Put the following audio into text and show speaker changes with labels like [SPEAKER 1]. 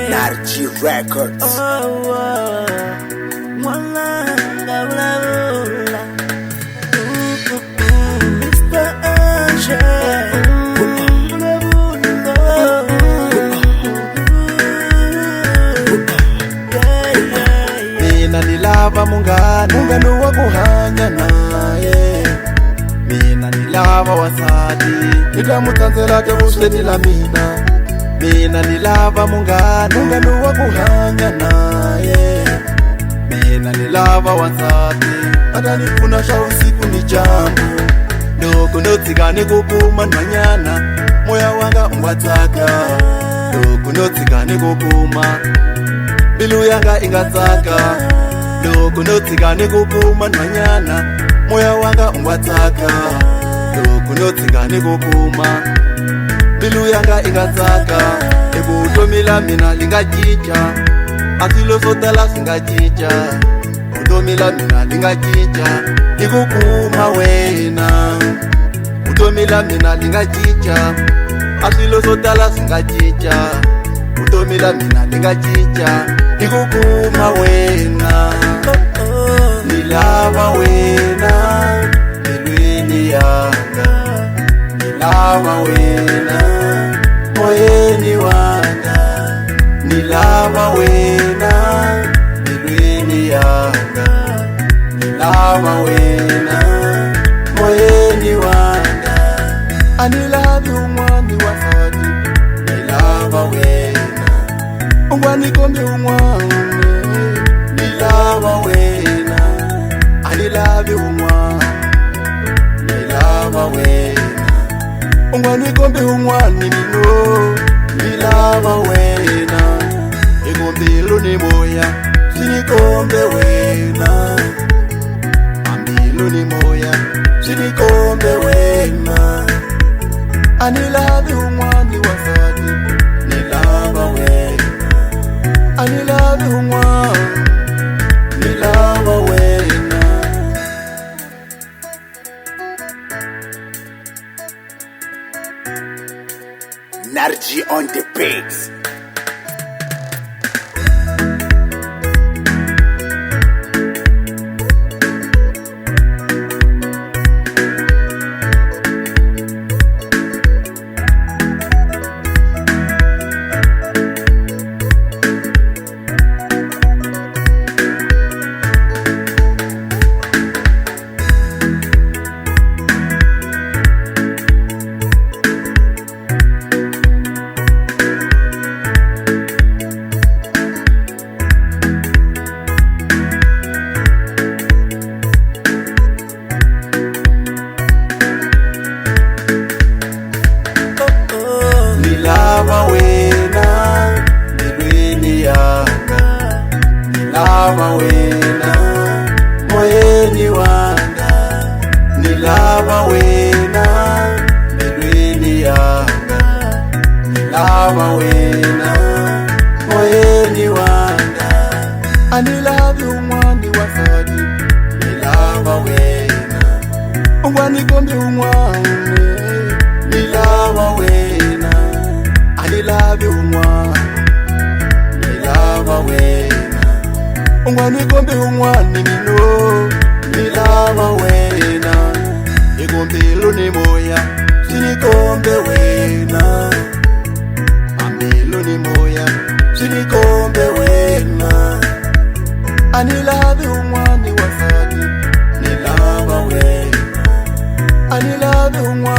[SPEAKER 1] Narji Records.
[SPEAKER 2] Mina nilava mungano wa kuhanya naye. Mina nilava wasati nitamutanzela tevuseti la mina. Mina nilava mungano wa kuhanya naye. Mina nilava wasati atanifuna sha usiku ni jambo ndoko notsikane kupuma nanyana moya wanga ungwatsaka ndoko notsikane kupuma bilu yanga ingatsaka ndoko notsikane kupuma nanyana moya wanga ungwatsaka ndoko notsikane kupuma bilu yanga ingatsaka ekutomila mina lingajija asilo sotela singajija utomila mina lingajija ikukuma wena utomila mina lingajija asilo sotela singajija utomila mina lingajija ikukuma wena nilava wena milweni yanga nilava wena moyeni wanga nilava wena milweni yanga nilava wena moyeni wanga anilavi umwani wasati nilava wena ungwanikombe umwane nilava wena anilavi umwani nilava wena ungwanikombe umwani nino nilava wena ikombilo ni moya sinikombe wena ambilo ni moya sinikombe wena anilavi umwani wasati nilava wena anilavi umwani nilava wena.
[SPEAKER 1] Narji on the beats.
[SPEAKER 2] Nilava wena milweni yanga nilava wena moyeni wanga nilava wena milweni yanga nilava wena moyeni wanga anilavi umwani wasati nilava wena ungwanikombe umwane nilava wena anilavi umwani nilava wena ungwanikombe umwani nino nilava wena ikombilo ni moya sinikombe wena ambilo ni moya sinikombe wena anilavi umwani wasati nilava wena anilavi umwani